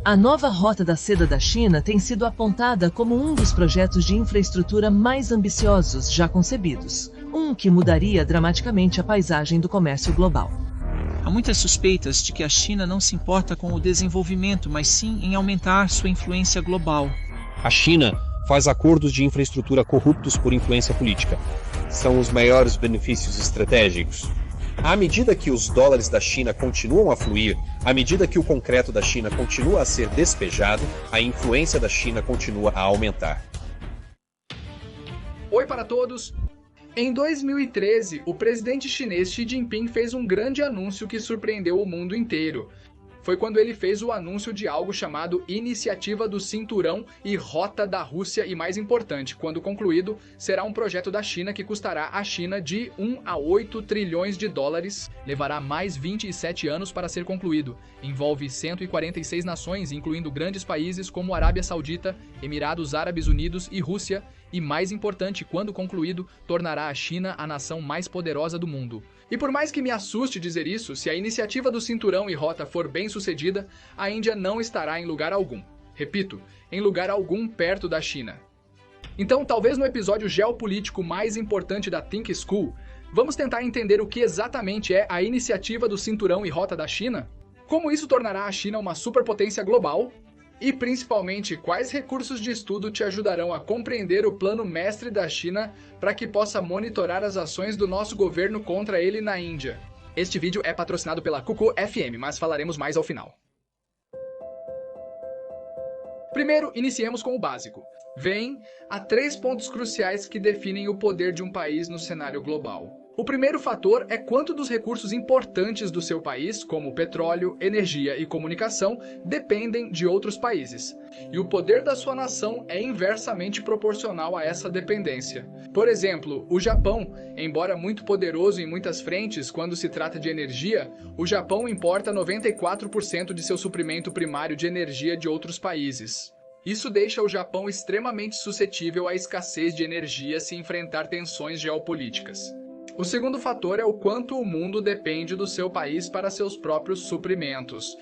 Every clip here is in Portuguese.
A nova Rota da Seda da China tem sido apontada como um dos projetos de infraestrutura mais ambiciosos já concebidos, que mudaria dramaticamente a paisagem do comércio global. Há muitas suspeitas de que a China não se importa com o desenvolvimento, mas sim em aumentar sua influência global. A China faz acordos de infraestrutura corruptos por influência política. São os maiores benefícios estratégicos. À medida que os dólares da China continuam a fluir, à medida que o concreto da China continua a ser despejado, a influência da China continua a aumentar. Oi para todos! Em 2013, o presidente chinês Xi Jinping fez um grande anúncio que surpreendeu o mundo inteiro. Foi quando ele fez o anúncio de algo chamado Iniciativa do Cinturão e Rota da Rússia e, mais importante, quando concluído, será um projeto da China que custará à China de 1 a 8 trilhões de dólares, levará mais 27 anos para ser concluído, envolve 146 nações, incluindo grandes países como Arábia Saudita, Emirados Árabes Unidos e Rússia, e, mais importante, quando concluído, tornará a China a nação mais poderosa do mundo. E por mais que me assuste dizer isso, se a iniciativa do Cinturão e Rota for bem sucedida, a Índia não estará em lugar algum. Repito, em lugar algum perto da China. Então, talvez no episódio geopolítico mais importante da Think School, vamos tentar entender o que exatamente é a iniciativa do Cinturão e Rota da China, como isso tornará a China uma superpotência global, e principalmente quais recursos de estudo te ajudarão a compreender o plano mestre da China para que possa monitorar as ações do nosso governo contra ele na Índia. Este vídeo é patrocinado pela Cuckoo FM, mas falaremos mais ao final. Primeiro, iniciemos com o básico. Há 3 pontos cruciais que definem o poder de um país no cenário global. O primeiro fator é quanto dos recursos importantes do seu país, como petróleo, energia e comunicação, dependem de outros países. E o poder da sua nação é inversamente proporcional a essa dependência. Por exemplo, o Japão, embora muito poderoso em muitas frentes quando se trata de energia, o Japão importa 94% de seu suprimento primário de energia de outros países. Isso deixa o Japão extremamente suscetível à escassez de energia se enfrentar tensões geopolíticas. O segundo fator é o quanto o mundo depende do seu país para seus próprios suprimentos.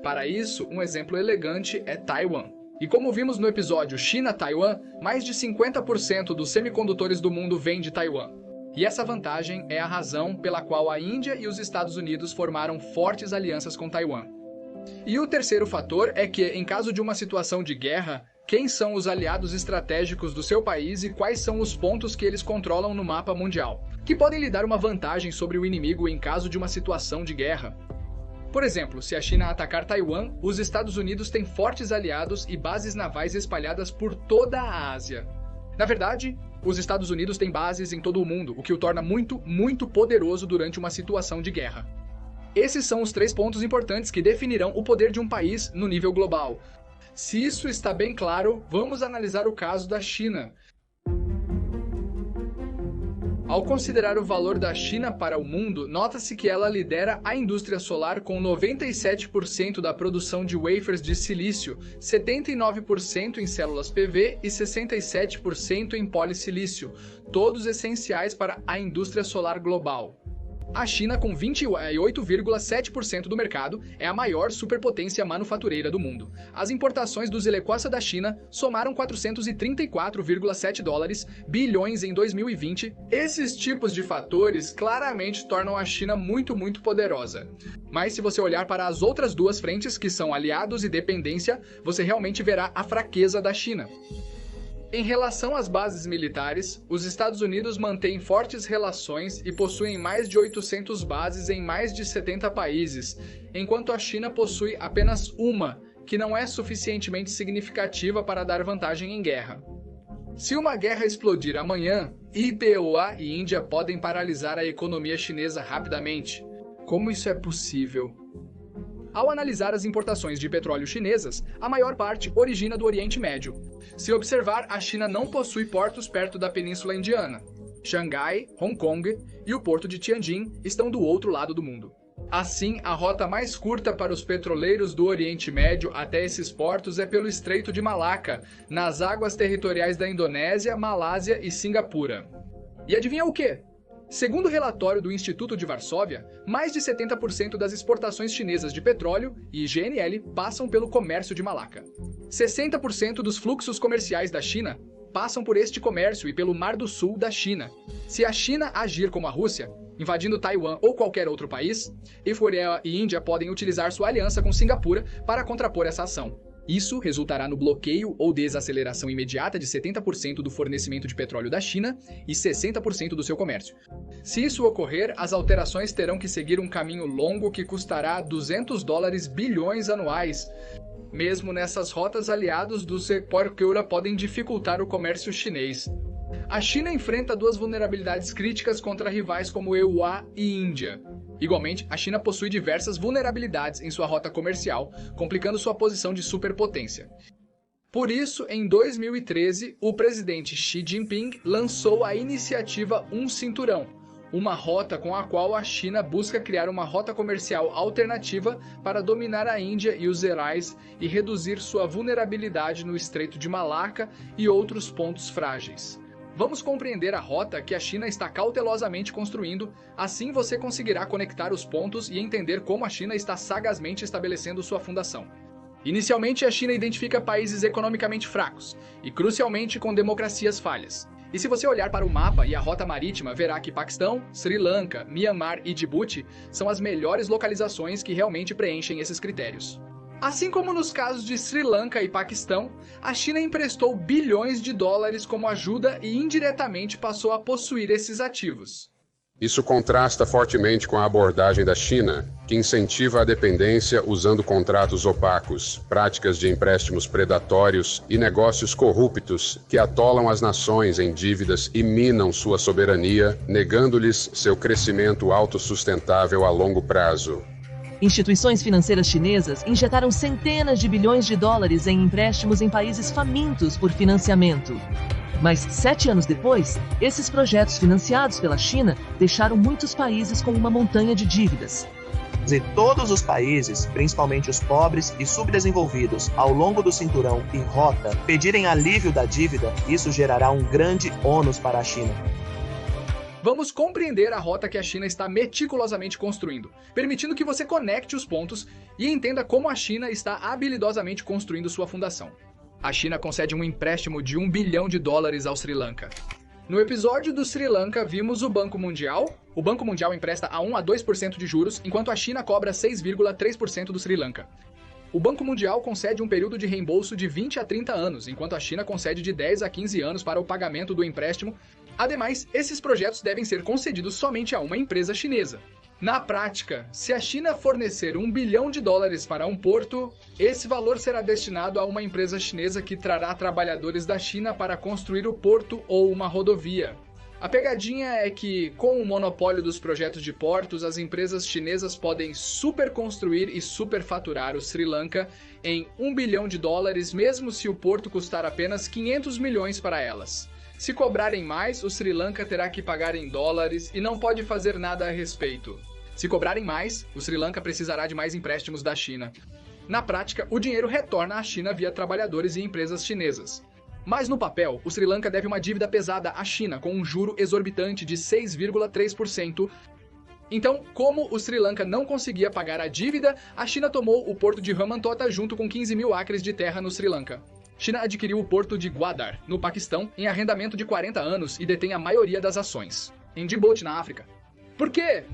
Para isso, um exemplo elegante é Taiwan. E como vimos no episódio China-Taiwan, mais de 50% dos semicondutores do mundo vêm de Taiwan. E essa vantagem é a razão pela qual a Índia e os Estados Unidos formaram fortes alianças com Taiwan. E o terceiro fator é que, em caso de uma situação de guerra, quem são os aliados estratégicos do seu país e quais são os pontos que eles controlam no mapa mundial, que podem lhe dar uma vantagem sobre o inimigo em caso de uma situação de guerra. Por exemplo, se a China atacar Taiwan, os Estados Unidos têm fortes aliados e bases navais espalhadas por toda a Ásia. Na verdade, os Estados Unidos têm bases em todo o mundo, o que o torna muito poderoso durante uma situação de guerra. Esses são os 3 pontos importantes que definirão o poder de um país no nível global. Se isso está bem claro, vamos analisar o caso da China. Ao considerar o valor da China para o mundo, nota-se que ela lidera a indústria solar com 97% da produção de wafers de silício, 79% em células PV e 67% em polissilício, todos essenciais para a indústria solar global. A China, com 28,7% do mercado, é a maior superpotência manufatureira do mundo. As importações dos Elequasa da China somaram 434,7 bilhões em 2020. Esses tipos de fatores claramente tornam a China muito poderosa. Mas se você olhar para as outras 2 frentes, que são aliados e dependência, você realmente verá a fraqueza da China. Em relação às bases militares, os Estados Unidos mantêm fortes relações e possuem mais de 800 bases em mais de 70 países, enquanto a China possui apenas uma, que não é suficientemente significativa para dar vantagem em guerra. Se uma guerra explodir amanhã, IPOA e Índia podem paralisar a economia chinesa rapidamente. Como isso é possível? Ao analisar as importações de petróleo chinesas, a maior parte origina do Oriente Médio. Se observar, a China não possui portos perto da Península Indiana. Xangai, Hong Kong e o porto de Tianjin estão do outro lado do mundo. Assim, a rota mais curta para os petroleiros do Oriente Médio até esses portos é pelo Estreito de Malaca, nas águas territoriais da Indonésia, Malásia e Singapura. E adivinha o quê? Segundo o relatório do Instituto de Varsóvia, mais de 70% das exportações chinesas de petróleo e GNL passam pelo comércio de Malaca. 60% dos fluxos comerciais da China passam por este comércio e pelo Mar do Sul da China. Se a China agir como a Rússia, invadindo Taiwan ou qualquer outro país, Coreia e Índia podem utilizar sua aliança com Singapura para contrapor essa ação. Isso resultará no bloqueio ou desaceleração imediata de 70% do fornecimento de petróleo da China e 60% do seu comércio. Se isso ocorrer, as alterações terão que seguir um caminho longo que custará $200 bilhões anuais. Mesmo nessas rotas, aliados do Sequoia podem dificultar o comércio chinês. A China enfrenta duas vulnerabilidades críticas contra rivais como EUA e Índia. Igualmente, a China possui diversas vulnerabilidades em sua rota comercial, complicando sua posição de superpotência. Por isso, em 2013, o presidente Xi Jinping lançou a iniciativa Um Cinturão, uma rota com a qual a China busca criar uma rota comercial alternativa para dominar a Índia e os Urais e reduzir sua vulnerabilidade no Estreito de Malaca e outros pontos frágeis. Vamos compreender a rota que a China está cautelosamente construindo, assim você conseguirá conectar os pontos e entender como a China está sagazmente estabelecendo sua fundação. Inicialmente, a China identifica países economicamente fracos e, crucialmente, com democracias falhas. E se você olhar para o mapa e a rota marítima, verá que Paquistão, Sri Lanka, Myanmar e Djibouti são as melhores localizações que realmente preenchem esses critérios. Assim como nos casos de Sri Lanka e Paquistão, a China emprestou bilhões de dólares como ajuda e indiretamente passou a possuir esses ativos. Isso contrasta fortemente com a abordagem da China, que incentiva a dependência usando contratos opacos, práticas de empréstimos predatórios e negócios corruptos que atolam as nações em dívidas e minam sua soberania, negando-lhes seu crescimento autossustentável a longo prazo. Instituições financeiras chinesas injetaram centenas de bilhões de dólares em empréstimos em países famintos por financiamento. Mas 7 anos depois, esses projetos financiados pela China deixaram muitos países com uma montanha de dívidas. Se todos os países, principalmente os pobres e subdesenvolvidos, ao longo do cinturão e rota, pedirem alívio da dívida, isso gerará um grande ônus para a China. Vamos compreender a rota que a China está meticulosamente construindo, permitindo que você conecte os pontos e entenda como a China está habilidosamente construindo sua fundação. A China concede um empréstimo de $1 bilhão ao Sri Lanka. No episódio do Sri Lanka, vimos o Banco Mundial. O Banco Mundial empresta a 1 a 2% de juros, enquanto a China cobra 6,3% do Sri Lanka. O Banco Mundial concede um período de reembolso de 20 a 30 anos, enquanto a China concede de 10 a 15 anos para o pagamento do empréstimo. Ademais, esses projetos devem ser concedidos somente a uma empresa chinesa. Na prática, se a China fornecer $1 bilhão para um porto, esse valor será destinado a uma empresa chinesa que trará trabalhadores da China para construir o porto ou uma rodovia. A pegadinha é que, com o monopólio dos projetos de portos, as empresas chinesas podem superconstruir e superfaturar o Sri Lanka em $1 bilhão, mesmo se o porto custar apenas 500 milhões para elas. Se cobrarem mais, o Sri Lanka terá que pagar em dólares e não pode fazer nada a respeito. Se cobrarem mais, o Sri Lanka precisará de mais empréstimos da China. Na prática, o dinheiro retorna à China via trabalhadores e empresas chinesas. Mas no papel, o Sri Lanka deve uma dívida pesada à China, com um juro exorbitante de 6,3%. Então, como o Sri Lanka não conseguia pagar a dívida, a China tomou o porto de Hambantota junto com 15 mil acres de terra no Sri Lanka. China adquiriu o porto de Gwadar, no Paquistão, em arrendamento de 40 anos e detém a maioria das ações. Em Djibouti, na África. Por quê?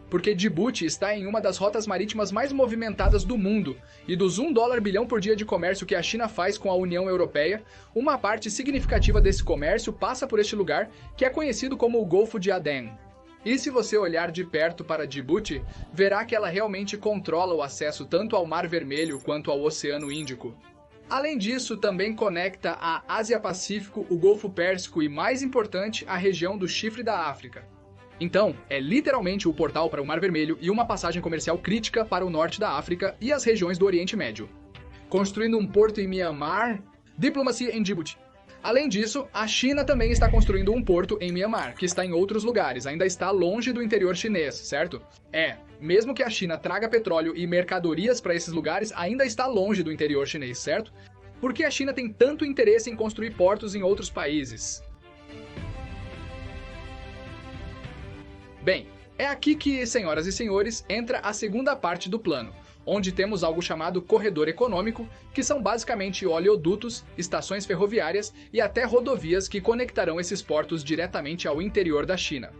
Porque Djibouti está em uma das rotas marítimas mais movimentadas do mundo, e dos $1 bilhão por dia de comércio que a China faz com a União Europeia, uma parte significativa desse comércio passa por este lugar, que é conhecido como o Golfo de Aden. E se você olhar de perto para Djibouti, verá que ela realmente controla o acesso tanto ao Mar Vermelho quanto ao Oceano Índico. Além disso, também conecta a Ásia-Pacífico, o Golfo Pérsico e, mais importante, a região do Chifre da África. Então, é literalmente o portal para o Mar Vermelho e uma passagem comercial crítica para o norte da África e as regiões do Oriente Médio. Construindo um porto em Myanmar, diplomacia em Djibouti. Além disso, a China também está construindo um porto em Myanmar, que está em outros lugares, ainda está longe do interior chinês, certo? Mesmo que a China traga petróleo e mercadorias para esses lugares, ainda está longe do interior chinês, certo? Por que a China tem tanto interesse em construir portos em outros países? Bem, é aqui que, senhoras e senhores, entra a segunda parte do plano, onde temos algo chamado corredor econômico, que são basicamente oleodutos, estações ferroviárias e até rodovias que conectarão esses portos diretamente ao interior da China.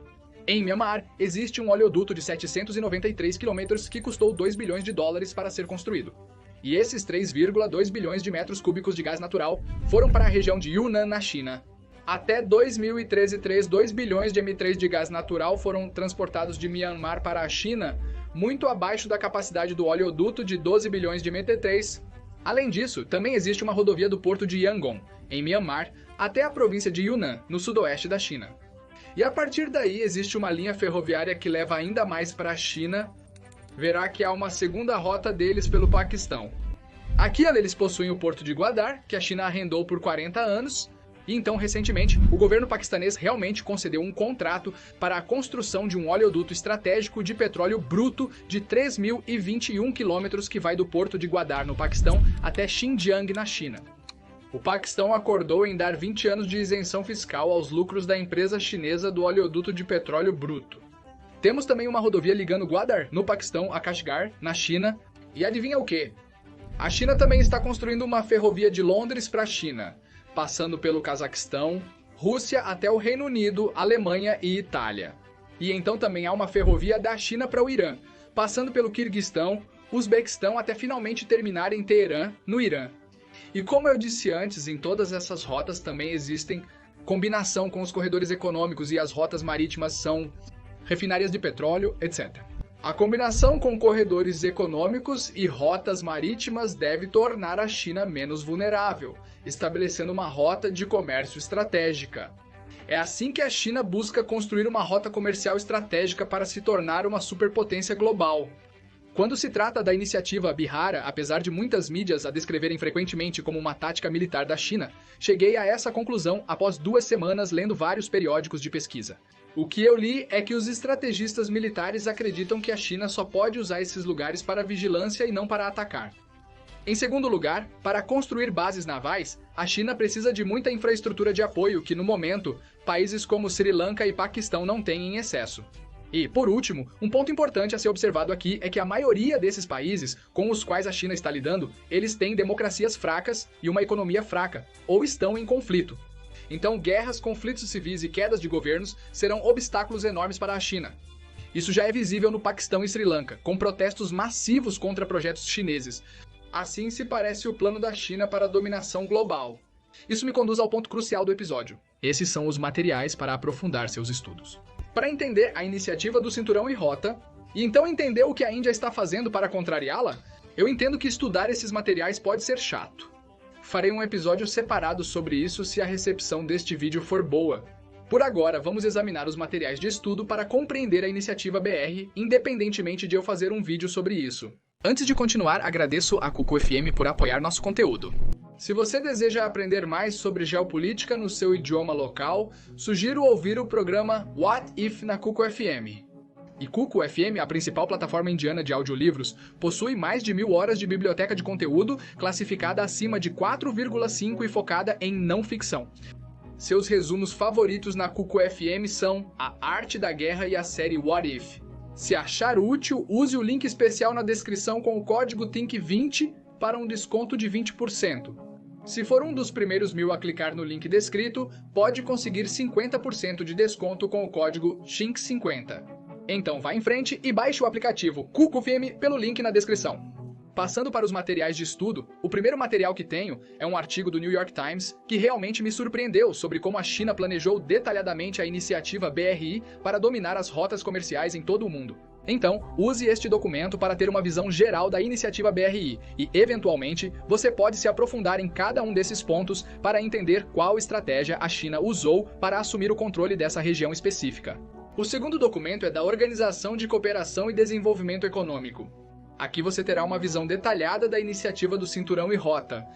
Em Myanmar, existe um oleoduto de 793 quilômetros que custou 2 bilhões de dólares para ser construído. E esses 3,2 bilhões de metros cúbicos de gás natural foram para a região de Yunnan, na China. Até 2013, 2 bilhões de M3 de gás natural foram transportados de Myanmar para a China, muito abaixo da capacidade do oleoduto de 12 bilhões de MT3. Além disso, também existe uma rodovia do porto de Yangon, em Myanmar, até a província de Yunnan, no sudoeste da China. E a partir daí existe uma linha ferroviária que leva ainda mais para a China. Verá que há uma segunda rota deles pelo Paquistão. Aqui eles possuem o porto de Gwadar, que a China arrendou por 40 anos, e então recentemente o governo paquistanês realmente concedeu um contrato para a construção de um oleoduto estratégico de petróleo bruto de 3.021 quilômetros que vai do porto de Gwadar, no Paquistão, até Xinjiang, na China. O Paquistão acordou em dar 20 anos de isenção fiscal aos lucros da empresa chinesa do oleoduto de petróleo bruto. Temos também uma rodovia ligando Gwadar, no Paquistão, a Kashgar, na China. E adivinha o quê? A China também está construindo uma ferrovia de Londres para a China, passando pelo Cazaquistão, Rússia até o Reino Unido, Alemanha e Itália. E então também há uma ferrovia da China para o Irã, passando pelo Quirguistão, Uzbequistão até finalmente terminar em Teherã, no Irã. E como eu disse antes, em todas essas rotas também existem combinação com os corredores econômicos e as rotas marítimas são refinarias de petróleo, etc. A combinação com corredores econômicos e rotas marítimas deve tornar a China menos vulnerável, estabelecendo uma rota de comércio estratégica. É assim que a China busca construir uma rota comercial estratégica para se tornar uma superpotência global. Quando se trata da iniciativa Bihara, apesar de muitas mídias a descreverem frequentemente como uma tática militar da China, cheguei a essa conclusão após 2 semanas lendo vários periódicos de pesquisa. O que eu li é que os estrategistas militares acreditam que a China só pode usar esses lugares para vigilância e não para atacar. Em segundo lugar, para construir bases navais, a China precisa de muita infraestrutura de apoio que, no momento, países como Sri Lanka e Paquistão não têm em excesso. E, por último, um ponto importante a ser observado aqui é que a maioria desses países com os quais a China está lidando, eles têm democracias fracas e uma economia fraca, ou estão em conflito. Então, guerras, conflitos civis e quedas de governos serão obstáculos enormes para a China. Isso já é visível no Paquistão e Sri Lanka, com protestos massivos contra projetos chineses. Assim se parece o plano da China para a dominação global. Isso me conduz ao ponto crucial do episódio. Esses são os materiais para aprofundar seus estudos. Para entender a iniciativa do Cinturão e Rota, e então entender o que a Índia está fazendo para contrariá-la, eu entendo que estudar esses materiais pode ser chato. Farei um episódio separado sobre isso se a recepção deste vídeo for boa. Por agora, vamos examinar os materiais de estudo para compreender a iniciativa BR, independentemente de eu fazer um vídeo sobre isso. Antes de continuar, agradeço a Cuco FM por apoiar nosso conteúdo. Se você deseja aprender mais sobre geopolítica no seu idioma local, sugiro ouvir o programa What If na Cuco FM. E Cuco FM, a principal plataforma indiana de audiolivros, possui mais de 1000 horas de biblioteca de conteúdo, classificada acima de 4,5 e focada em não ficção. Seus resumos favoritos na Cuco FM são A Arte da Guerra e a série What If. Se achar útil, use o link especial na descrição com o código THINK20 para um desconto de 20%. Se for um dos primeiros 1000 a clicar no link descrito, pode conseguir 50% de desconto com o código THINK50. Então vá em frente e baixe o aplicativo Cuco FM pelo link na descrição. Passando para os materiais de estudo, o primeiro material que tenho é um artigo do New York Times que realmente me surpreendeu sobre como a China planejou detalhadamente a iniciativa BRI para dominar as rotas comerciais em todo o mundo. Então, use este documento para ter uma visão geral da iniciativa BRI e, eventualmente, você pode se aprofundar em cada um desses pontos para entender qual estratégia a China usou para assumir o controle dessa região específica. O segundo documento é da Organização de Cooperação e Desenvolvimento Econômico. Aqui você terá uma visão detalhada da iniciativa do Cinturão e Rota.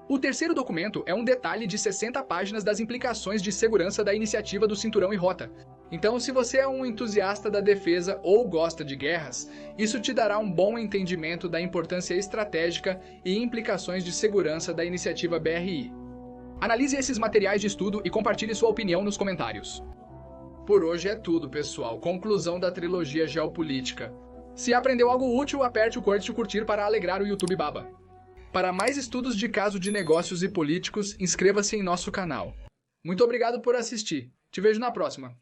O terceiro documento é um detalhe de 60 páginas das implicações de segurança da iniciativa do Cinturão e Rota. Então, se você é um entusiasta da defesa ou gosta de guerras, isso te dará um bom entendimento da importância estratégica e implicações de segurança da iniciativa BRI. Analise esses materiais de estudo e compartilhe sua opinião nos comentários. Por hoje é tudo, pessoal. Conclusão da trilogia geopolítica. Se aprendeu algo útil, aperte o curtir para alegrar o YouTube Baba. Para mais estudos de caso de negócios e políticos, inscreva-se em nosso canal. Muito obrigado por assistir. Te vejo na próxima.